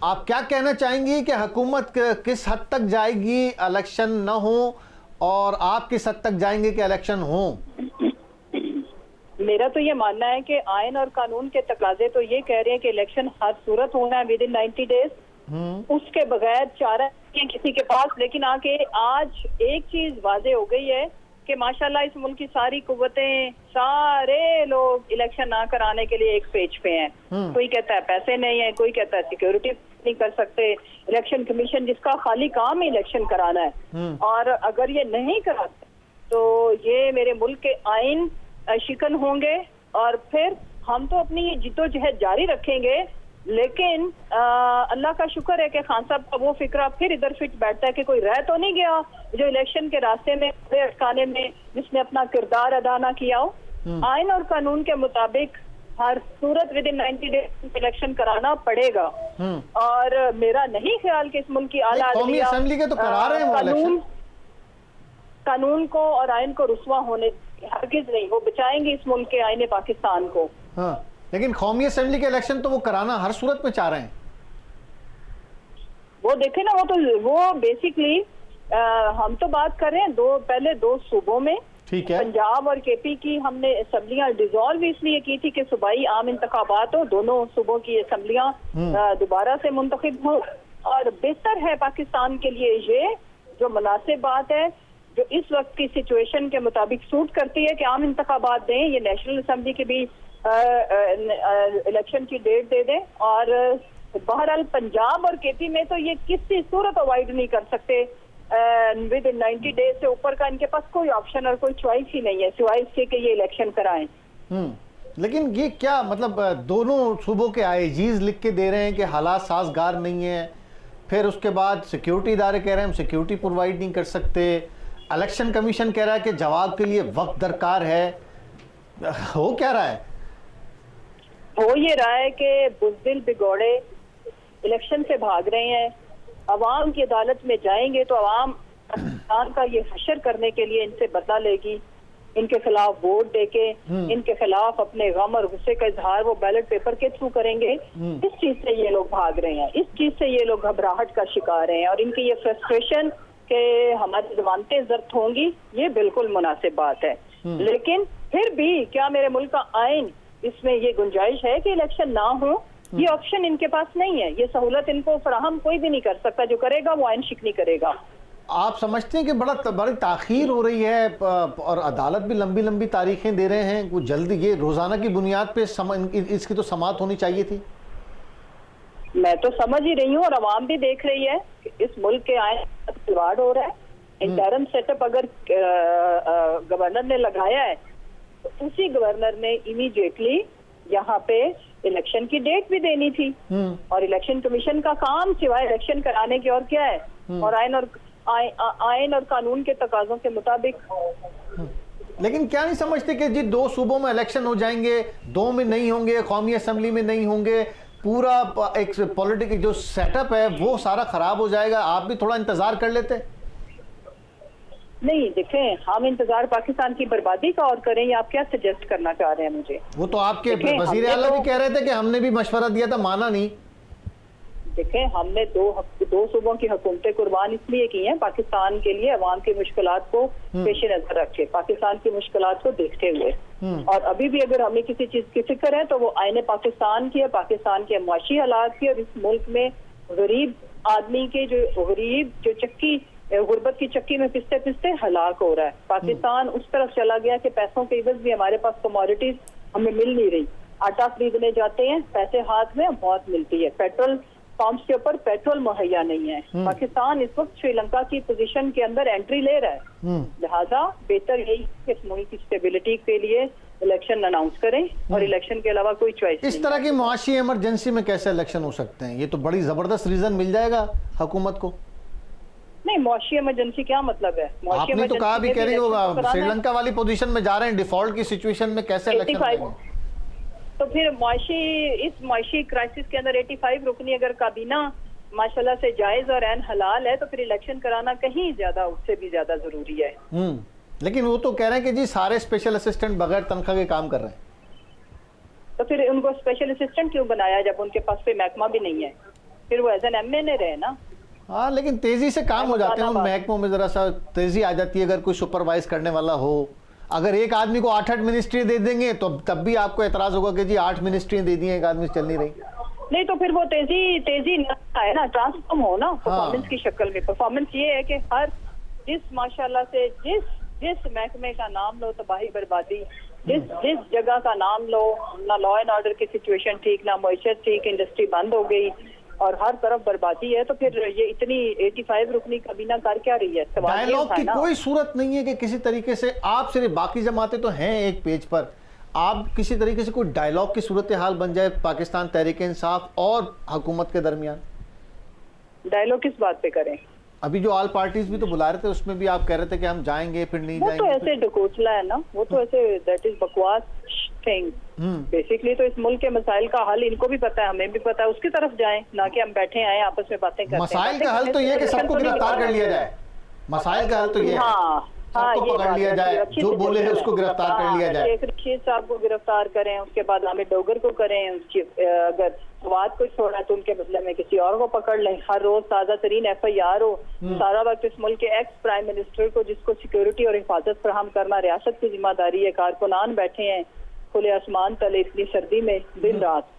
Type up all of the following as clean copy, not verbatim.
आप क्या कहना चाहेंगी कि हुकूमत किस हद तक जाएगी इलेक्शन न हो, और आप किस हद तक जाएंगे कि इलेक्शन हो? मेरा तो ये मानना है कि आयन और कानून के तकाजे तो ये कह रहे हैं कि इलेक्शन हर सूरत होना है विद इन 90 डेज। उसके बगैर चारा नहीं किसी के पास। लेकिन आके आज एक चीज वाजे हो गई है कि माशाल्लाह इस मुल्क की सारी कुव्वतें, सारे लोग इलेक्शन ना कराने के लिए एक पेज पे हैं। कोई कहता है पैसे नहीं है, कोई कहता है सिक्योरिटी नहीं कर सकते। इलेक्शन कमीशन जिसका खाली काम है इलेक्शन कराना है, और अगर ये नहीं कराते तो ये मेरे मुल्क के आइन शिकन होंगे। और फिर हम तो अपनी जिद्दोजहद जारी रखेंगे। लेकिन अल्लाह का शुक्र है कि खान साहब का वो फिक्रा फिर इधर फिट बैठता है कि कोई रह तो नहीं गया जो इलेक्शन के रास्ते में अटकाने में जिसने अपना किरदार अदा ना किया हो। आइन और कानून के मुताबिक हर सूरत विद इन 90 डेज इलेक्शन कराना पड़ेगा। और मेरा नहीं ख्याल कि इस मुल्क की आला असेंबली के तो करा रहे हैं कानून को और आइन को रुस्वा होने हरगिज नहीं। वो बचाएंगे इस मुल्क के आईने पाकिस्तान को। हाँ, लेकिन कौमी असेंबली के इलेक्शन तो वो कराना हर सूरत में चाह रहे हैं। वो देखे ना, वो बेसिकली हम तो बात कर रहे हैं पहले दो सूबों में। ठीक है, पंजाब और केपी की हमने असेंबलियां डिसॉल्व इसलिए की थी कि सूबाई आम इंतखाबात हो, दोनों सूबों की असेंबलियां दोबारा से मुंतखब हो। और बेहतर है पाकिस्तान के लिए ये जो मुनासिब बात है, जो इस वक्त की सिचुएशन के मुताबिक सूट करती है कि आम इंतखाबात दें। ये नेशनल असेंबली की भी इलेक्शन की डेट दे दें। और बहरहाल पंजाब और केपी में तो ये किसी सूरत अवॉइड नहीं कर सकते। विद इन 90 डेज से ऊपर का इनके पास कोई ऑप्शन और कोई चॉइस ही नहीं है सिवाय इसके कि ये इलेक्शन कराएं। लेकिन ये क्या मतलब, दोनों सूबों के आईजीज लिख के दे रहे हैं कि हालात साजगार नहीं है, फिर उसके बाद सिक्योरिटी इदारे कह रहे हैं हम सिक्योरिटी प्रोवाइड नहीं कर सकते, इलेक्शन कमीशन कह रहा है कि जवाब के लिए वक्त दरकार है। हो क्या रहा है? हो ये रहा है कि बुज़दिल बिगौड़े इलेक्शन से भाग रहे हैं। अवाम की अदालत में जाएंगे तो अवाम पाकिस्तान का ये हशर करने के लिए इनसे बदला लेगी। इनके खिलाफ वोट देके इनके खिलाफ अपने गम और गुस्से का इजहार वो बैलेट पेपर के थ्रू करेंगे। इस चीज से ये लोग भाग रहे हैं, इस चीज से ये लोग घबराहट का शिकार हैं। और इनकी ये फ्रस्ट्रेशन कि हमारी जमानतें जब्त होंगी, ये बिल्कुल मुनासिब बात है। लेकिन फिर भी क्या मेरे मुल्क का आइन इसमें ये गुंजाइश है कि इलेक्शन ना हो? ये ऑप्शन इनके पास नहीं है। ये सहूलत इनको फराहम कोई भी नहीं कर सकता। जो करेगा वो आइन शिकनी करेगा। आप समझते हैं कि बड़ी ताखीर हो रही है और अदालत भी लंबी लंबी तारीखें दे रहे हैं? कुछ जल्दी ये रोजाना की बुनियाद पे इसकी तो समाअत होनी चाहिए थी। मैं तो समझ ही रही हूँ और अवाम भी देख रही है कि इस मुल्क के आइन खिलवाड़ हो रहा है। इंटरम सेटअप अगर गवर्नर ने लगाया है तो उसी गवर्नर ने इमीडिएटली यहाँ पे इलेक्शन की डेट भी देनी थी। और इलेक्शन कमीशन का काम सिवाय इलेक्शन कराने के और क्या है? और आइन और कानून के तकाजों के मुताबिक। लेकिन क्या नहीं समझते कि जी 2 सूबों में इलेक्शन हो जाएंगे, 2 में नहीं होंगे, कौमी असेंबली में नहीं होंगे, पूरा एक पॉलिटिकल जो सेटअप है वो सारा खराब हो जाएगा। आप भी थोड़ा इंतजार कर लेते। नहीं देखें, हम इंतजार पाकिस्तान की बर्बादी का और करें, या आप क्या सजेस्ट करना चाह रहे हैं मुझे? वो तो आपके वजीर आला भी कह रहे थे कि हमने भी मशवरा दिया था, माना नहीं। देखें, हमने दो सूबों की हुकूमतें कुर्बान इसलिए की हैं पाकिस्तान के लिए, अवाम की मुश्किलात को पेश नजर रखे, पाकिस्तान की मुश्किलात को देखते हुए। और अभी भी अगर हमें किसी चीज की फिक्र है तो वो आईने पाकिस्तान की है, पाकिस्तान के मुआशी हालात की। और इस मुल्क में गरीब आदमी के जो चक्की गुर्बत की चक्की में पिसते पिसते हलाक हो रहा है। पाकिस्तान उस तरफ चला गया कि पैसों के इवज भी हमारे पास कमोडिटीज हमें मिल नहीं रही। आटा खरीदने जाते हैं, पैसे हाथ में मौत मिलती है। पेट्रोल पंप्स के ऊपर पेट्रोल मुहैया नहीं है। पाकिस्तान इस वक्त श्रीलंका की पोजीशन के अंदर एंट्री ले रहा है। लिहाजा बेहतर यही कि इस मुल्क की स्टेबिलिटी के लिए इलेक्शन अनाउंस करें और इलेक्शन के अलावा कोई चॉइस नहीं। इस तरह की मुआशी इमरजेंसी में कैसे इलेक्शन हो सकते हैं? ये तो बड़ी जबरदस्त रीजन मिल जाएगा हुकूमत को। नहीं, मुआशी इमरजेंसी क्या मतलब है? आपने तो कहा भी कह रही होगा श्रीलंका वाली पोजीशन में जा रहे हैं, डिफॉल्ट की सिचुएशन में कैसे इलेक्शन होगा? तो फिर इस मुआशी क्राइसिस के अंदर 85 रुकनी अगर काबीना माशाल्लाह से जायज और ऐन हलाल है तो फिर इलेक्शन कराना कहीं ज्यादा, उससे भी ज्यादा जरूरी है। लेकिन वो तो कह रहे हैं कि जी सारे स्पेशल असिस्टेंट बगैर तनख्वाह के काम कर रहे हैं। तो फिर उनको स्पेशल असिस्टेंट क्यों बनाया जब उनके पास कोई महकमा भी नहीं है? फिर वो एज एन MNA रहे ना। हाँ, लेकिन तेजी से काम हो जाते हैं उन महकमों में, जरा सा तेजी आ जाती है अगर कोई सुपरवाइज करने वाला हो। अगर एक आदमी को 8-8 मिनिस्ट्री दे देंगे तो तब भी आपको एतराज होगा कि जी 8 मिनिस्ट्री दे दी हैं, एक आदमी चल नहीं रही। नहीं तो फिर वो तेजी न आए ना, ट्रांसफॉर्म हो ना परफॉर्मेंस की शक्ल में। परफॉर्मेंस ये है कि हर जिस माशाल्लाह से जिस महकमे का नाम लो तबाही बर्बादी, जिस जगह का नाम लो, ना लॉ एंड ऑर्डर की सिचुएशन ठीक, ना मईशत ठीक, इंडस्ट्री बंद हो गई और हर तरफ बर्बादी है। तो फिर ये इतनी 85 रुकनी काबीना कर क्या रही है? डायलॉग की कोई सूरत नहीं है कि किसी तरीके से आप सिर्फ, बाकी जमातें तो हैं एक पेज पर, आप किसी तरीके से कोई डायलॉग की सूरत हाल बन जाए पाकिस्तान तहरीक इंसाफ और हुकूमत के दरमियान। डायलॉग किस बात पे करें? अभी जो ऑल पार्टीज भी तो बुला रहे थे, उसमें भी आप कह रहे थे कि हम जाएंगे फिर नहीं जाएंगे। वो तो ऐसे ढकोसला है ना, वो तो ऐसे दैट इज बकवास थिंग। बेसिकली तो इस मुल्क के मसाइल का हल इनको भी पता है, हमें भी पता है, उसकी तरफ जाएं, ना कि हम बैठे आए आपस में बातें करते हैं। मसाइल का हल तो ये कि सबको गिरफ्तार कर लिया जाए। मसाइल का हल तो ये है सबको पकड़ लिया जाए, जो बोले है उसको गिरफ्तार कर लिया जाए। शेख रशीद साहब को गिरफ्तार करें, उसके बाद हामिद डोगर को करें, उसकी अगर फवाद को छोड़ा तो उनके बदले में किसी और को पकड़ लें। हर रोज ताजा तरीन FIR हो। सारा वक्त इस मुल्क के एक्स प्राइम मिनिस्टर को, जिसको सिक्योरिटी और हिफाजत फराहम करना रियासत की जिम्मेदारी है, कारकुनान बैठे हैं खुले आसमान तले इतनी सर्दी में दिन रात।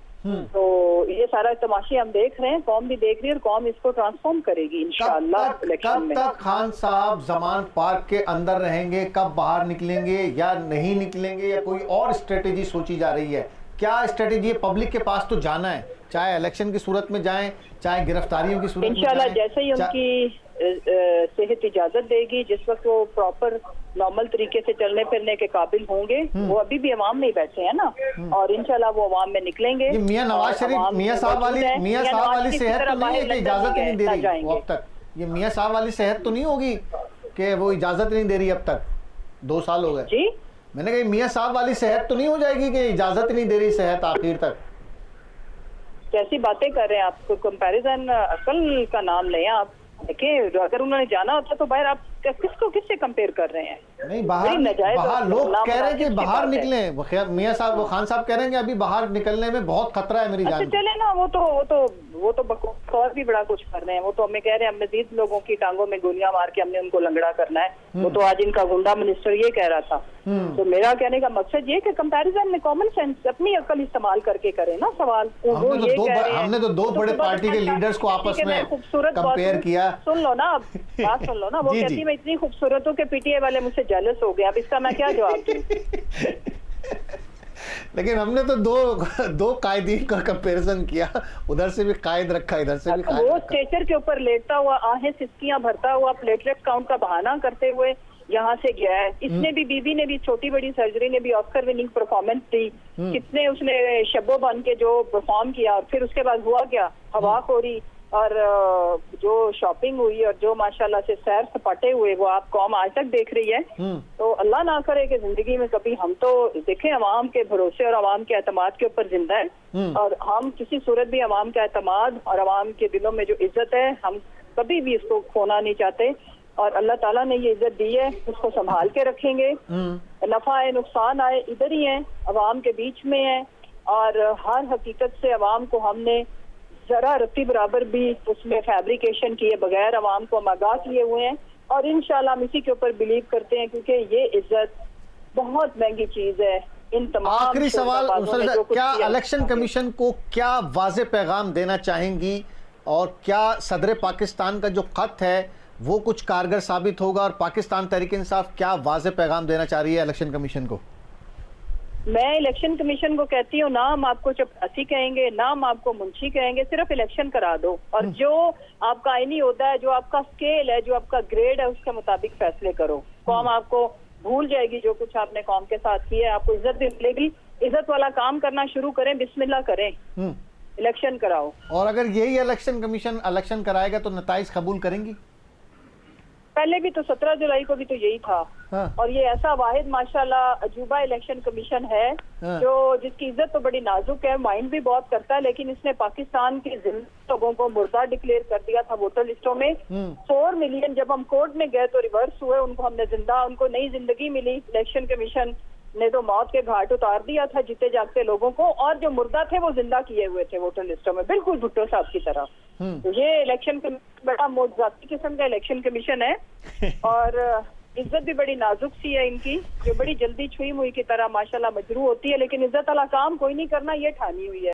तो ये सारा तमाशे हम देख रहे हैं, कौम भी देख रही है और कौम इसको ट्रांसफॉर्म करेगी इंशाअल्लाह इलेक्शन में। कब तक खान साहब जमान पार्क के अंदर रहेंगे, कब बाहर निकलेंगे या नहीं निकलेंगे, या कोई और स्ट्रेटेजी सोची जा रही है? क्या स्ट्रेटेजी है? पब्लिक के पास तो जाना है, चाहे इलेक्शन की सूरत में जाएं, चाहे गिरफ्तारियों की सूरत में जाएं। इंशाल्लाह जैसे ही उनकी सेहत इजाजत देगी, जिस वक्त वो प्रॉपर नॉर्मल तरीके से चलने फिरने के काबिल होंगे, वो अभी भी अवाम में बैठे हैं ना, और इंशाल्लाह वो अवाम में निकलेंगे। मियां नवाज शरीफ, मियां साहब वाली सेहत तो नहीं है कि इजाजत ही नहीं दे रही वो अब तक? ये मियां साहब वाली सेहत तो नहीं होगी कि वो इजाजत नहीं दे रही अब तक? 2 साल हो गए जी। मैंने कहा मियां साहब वाली सेहत तो नहीं हो जाएगी कि इजाजत ही नहीं दे रही सेहत आखिर तक? कैसी बातें कर रहे हैं आप? कंपैरिजन अकल का नाम लें आप। देखिए, अगर उन्होंने जाना होता तो बाहर आप किससे कंपेयर कर रहे हैं? नहीं, बाहर लोग कह रहे हैं कि बाहर निकले। मियां साहब, वो खान साहब कह रहे हैं कि अभी बाहर निकलने में बहुत खतरा है मेरी जान। चले ना, वो तो बकवास और भी बड़ा कुछ कर रहे हैं। वो तो हमें कह रहे हैं हम मजीद लोगों की टांगों में गोलियां मार के हमने उनको लंगड़ा करना है। वो तो आज इनका गुंडा मिनिस्टर ये कह रहा था। तो मेरा कहने का मकसद ये कि कंपैरिजन में कॉमन सेंस, अपनी अकल इस्तेमाल करके करें ना सवाल। हमने तो 2 बड़े पार्टी के लीडर्स को आपस में कंपेयर किया। सुन लो ना, बात सुन लो ना। वो कहती मैं इतनी खूबसूरत हूँ कि PTA वाले मुझसे जेलस हो गए। अब इसका मैं क्या जवाब दूं? लेकिन हमने तो दो कायदीन का कंपैरिजन किया, उधर से भी कायद रखा, इधर से भी कायद वो रखा। स्ट्रेचर के ऊपर लेटता हुआ, आहें सिसकियां भरता हुआ, प्लेटलेट काउंट का बहाना करते हुए यहाँ से गया है। इसने भी, बीबी ने भी, छोटी बड़ी सर्जरी ने भी ऑस्कर विनिंग परफॉर्मेंस दी। कितने उसने शब्बो बन के जो परफॉर्म किया, और फिर उसके बाद हुआ क्या? हवाखोरी और जो शॉपिंग हुई और जो माशाल्लाह से सैर सपाटे हुए, वो आप कौम आज तक देख रही है। तो अल्लाह ना करे कि जिंदगी में कभी हम तो देखें अवाम के भरोसे और अवाम के एतमाद के ऊपर जिंदा है, और हम किसी सूरत भी अवाम का एतमाद और अवाम के दिलों में जो इज्जत है, हम कभी भी इसको खोना नहीं चाहते। और अल्लाह ताला ने ये इज्जत दी है, उसको संभाल के रखेंगे। नफा है नुकसान आए इधर ही है, अवाम के बीच में है, और हर हकीकत से अवाम को हमने जरा रत्ती बराबर भी उसमें फैब्रिकेशन किए बगैर अवाम को हम आगाह किए हुए हैं। और इंशाल्लाह हम इसी के ऊपर बिलीव करते हैं, क्योंकि ये इज्जत बहुत महंगी चीज है। इन तमाम आखिरी सवाल, क्या इलेक्शन कमीशन को क्या वाज़े पैगाम देना चाहेंगी, और क्या सदर पाकिस्तान का जो खत है वो कुछ कारगर साबित होगा, और पाकिस्तान तहरीक इंसाफ क्या वाज़े पैगाम देना चाह रही है इलेक्शन कमीशन को? मैं इलेक्शन कमीशन को कहती हूँ, ना हम आपको चपरासी कहेंगे, ना हम आपको मुंशी कहेंगे, सिर्फ इलेक्शन करा दो, और जो आपका आईनी होता है, जो आपका स्केल है, जो आपका ग्रेड है, उसके मुताबिक फैसले करो। कौम आपको भूल जाएगी जो कुछ आपने कौम के साथ किया है, आपको इज्जत भी मिलेगी। इज्जत वाला काम करना शुरू करें, बिस्मिल्लाह करें, इलेक्शन कराओ। और अगर यही इलेक्शन कमीशन इलेक्शन कराएगा तो नताइज कबूल करेंगी? पहले भी तो 17 जुलाई को भी तो यही था। और ये ऐसा वाहिद माशाल्लाह अजूबा इलेक्शन कमीशन है जो जिसकी इज्जत तो बड़ी नाजुक है, माइंड भी बहुत करता है, लेकिन इसने पाकिस्तान के लोगों को मुर्दा डिक्लेयर कर दिया था वोटर लिस्टों में। 4 मिलियन जब हम कोर्ट में गए तो रिवर्स हुए, उनको हमने जिंदा, उनको नई जिंदगी मिली। इलेक्शन कमीशन ने तो मौत के घाट उतार दिया था जीते जागते लोगों को, और जो मुर्दा थे वो जिंदा किए हुए थे वोटर लिस्टों में, बिल्कुल भुट्टो साहब की तरह। तो ये इलेक्शन बड़ा मोजाती किस्म का इलेक्शन कमीशन है, और इज्जत भी बड़ी नाजुक सी है इनकी, जो बड़ी जल्दी छुई मुई की तरह माशाल्लाह मजरू होती है, लेकिन इज्जत वाला काम कोई नहीं करना, ये ठानी हुई है।